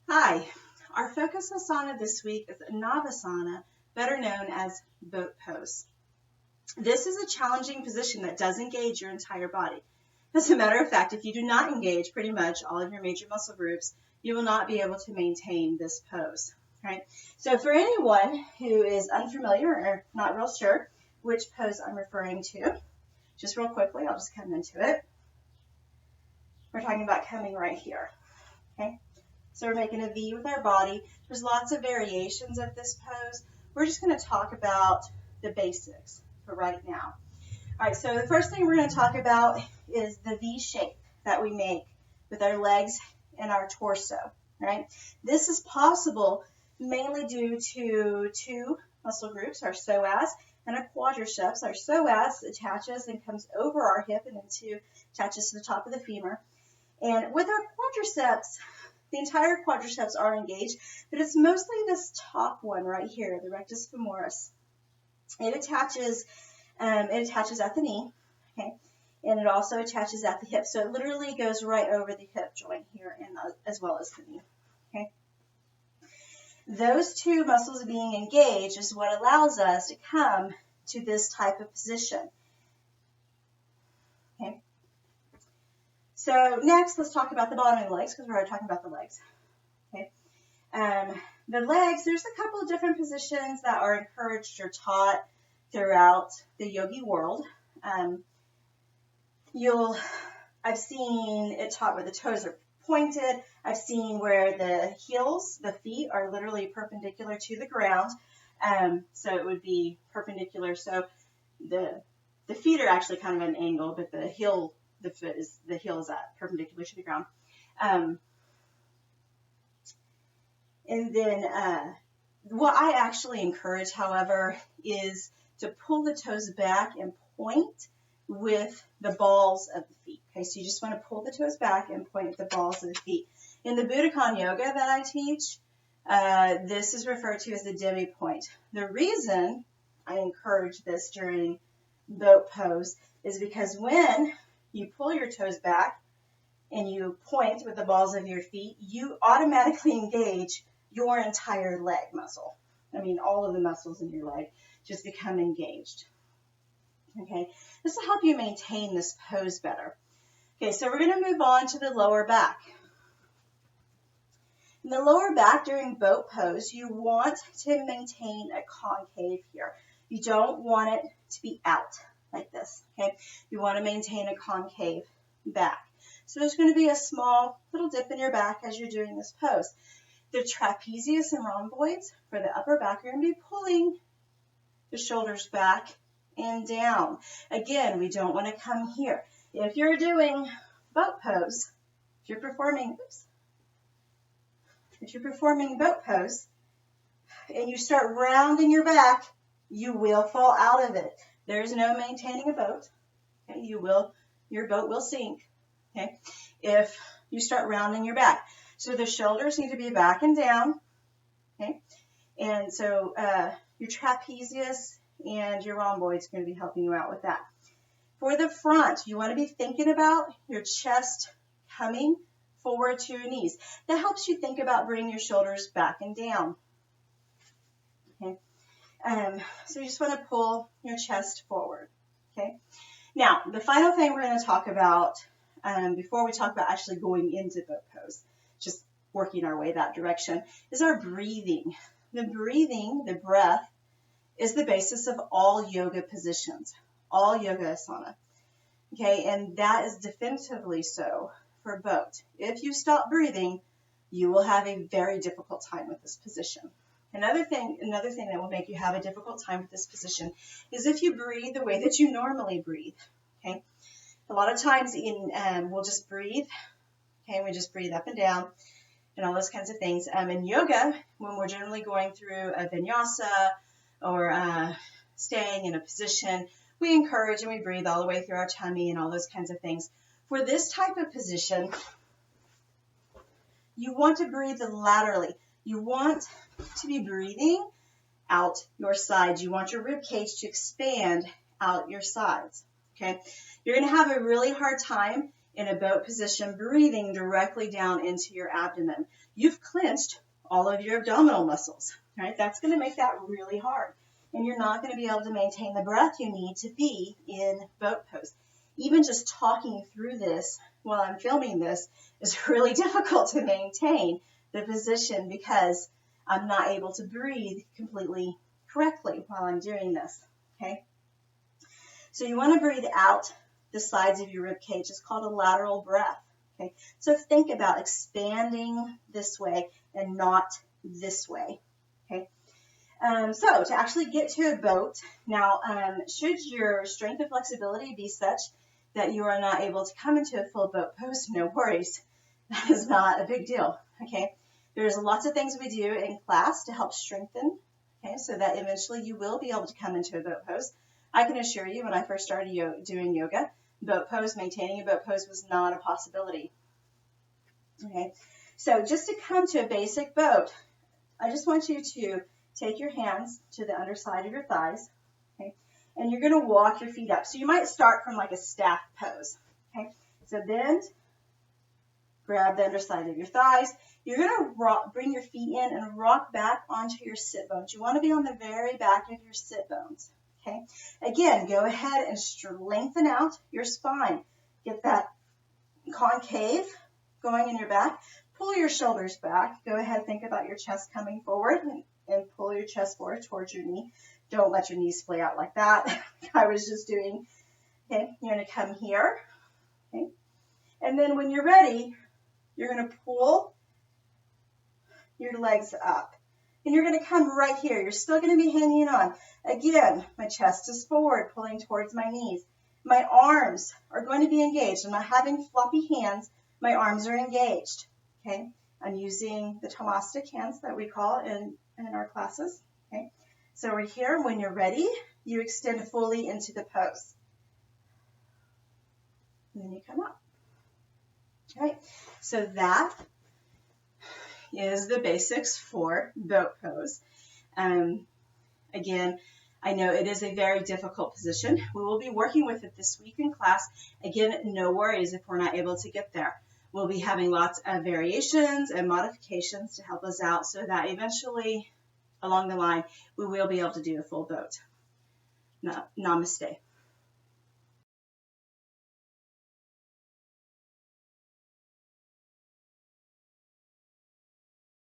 Hi, our focus asana this week is Navasana, better known as boat pose. This is a challenging position that does engage your entire body. As a matter of fact, if you do not engage pretty much all of your major muscle groups, you will not be able to maintain this pose. Right? So for anyone who is unfamiliar or not real sure which pose I'm referring to, just real quickly, I'll just come into it. We're talking about coming right here. Okay? So we're making a V with our body. There's lots of variations of this pose. We're just going to talk about the basics for right now. All right, so the first thing we're going to talk about is the V shape that we make with our legs and our torso, right? This is possible mainly due to two muscle groups, our psoas and our quadriceps. Our psoas attaches and comes over our hip and attaches to the top of the femur. And with our quadriceps, the entire quadriceps are engaged, but it's mostly this top one right here, the rectus femoris. It attaches at the knee, okay, and it also attaches at the hip. So it literally goes right over the hip joint here, and as well as the knee. Okay. Those two muscles being engaged is what allows us to come to this type of position. Okay. So next, let's talk about the bottom of the legs, because we're already talking about the legs. Okay. The legs, there's a couple of different positions that are encouraged or taught throughout the yogi world. I've seen it taught where the toes are pointed. I've seen where the heels, the feet, are literally perpendicular to the ground. So it would be perpendicular. So the feet are actually kind of at an angle, but the heel is at perpendicular to the ground. And then what I actually encourage, however, is to pull the toes back and point with the balls of the feet. Okay, so you just want to pull the toes back and point with the balls of the feet. In the Budokan Yoga that I teach, this is referred to as the demi point. The reason I encourage this during boat pose is because when you pull your toes back and you point with the balls of your feet, you automatically engage your entire leg muscle. I mean, all of the muscles in your leg just become engaged. Okay, this will help you maintain this pose better. Okay, so we're going to move on to the lower back. In the lower back during boat pose, you want to maintain a concave here. You don't want it to be out like this, okay? You want to maintain a concave back. So there's going to be a small little dip in your back as you're doing this pose. The trapezius and rhomboids for the upper back are going to be pulling the shoulders back and down. Again, we don't want to come here. If you're doing boat pose, if you're performing boat pose and you start rounding your back, you will fall out of it. There's no maintaining a boat. Okay? Your boat will sink. Okay? If you start rounding your back. So the shoulders need to be back and down. Okay? And so your trapezius and your rhomboids are going to be helping you out with that. For the front, you want to be thinking about your chest coming forward to your knees. That helps you think about bringing your shoulders back and down. Okay? So you just want to pull your chest forward. Okay? Now, the final thing we're going to talk about before we talk about actually going into boat pose, just working our way that direction, is our breathing. The breath, is the basis of all yoga positions, all yoga asana. Okay, and that is definitively so for boat. If you stop breathing, you will have a very difficult time with this position. Another thing that will make you have a difficult time with this position is if you breathe the way that you normally breathe. Okay, a lot of times we'll just breathe. Okay, we just breathe up and down and all those kinds of things. In yoga, when we're generally going through a vinyasa or staying in a position, we encourage and we breathe all the way through our tummy and all those kinds of things. For this type of position, you want to breathe laterally. You want to be breathing out your sides. You want your rib cage to expand out your sides. Okay, you're going to have a really hard time in a boat position, breathing directly down into your abdomen. You've clenched all of your abdominal muscles, right? That's going to make that really hard. And you're not going to be able to maintain the breath you need to be in boat pose. Even just talking through this while I'm filming this is really difficult to maintain the position because I'm not able to breathe completely correctly while I'm doing this, okay? So you want to breathe out the sides of your rib cage. It's called a lateral breath, okay? So think about expanding this way and not this way, okay? So to actually get to a boat, now should your strength and flexibility be such that you are not able to come into a full boat pose, no worries. That is not a big deal, okay? There's lots of things we do in class to help strengthen, okay, so that eventually you will be able to come into a boat pose. I can assure you when I first started doing yoga, boat pose, maintaining a boat pose was not a possibility, okay? So just to come to a basic boat, I just want you to take your hands to the underside of your thighs, okay? And you're going to walk your feet up. So you might start from like a staff pose, okay? So bend, grab the underside of your thighs. You're going to bring your feet in and rock back onto your sit bones. You want to be on the very back of your sit bones, okay? Again, go ahead and lengthen out your spine. Get that concave going in your back. Pull your shoulders back. Go ahead, think about your chest coming forward and pull your chest forward towards your knee. Don't let your knees splay out like that. I was just doing, okay? You're going to come here, okay? And then when you're ready, you're going to pull your legs up. And you're going to come right here. You're still going to be hanging on. Again, my chest is forward, pulling towards my knees. My arms are going to be engaged. I'm not having floppy hands. My arms are engaged, okay? I'm using the Tomastic hands that we call in our classes, okay? So we're here. When you're ready, you extend fully into the pose. And then you come up. All right, so that is the basics for boat pose. Again, I know it is a very difficult position. We will be working with it this week in class. Again, no worries if we're not able to get there. We'll be having lots of variations and modifications to help us out so that eventually along the line, we will be able to do a full boat. Namaste.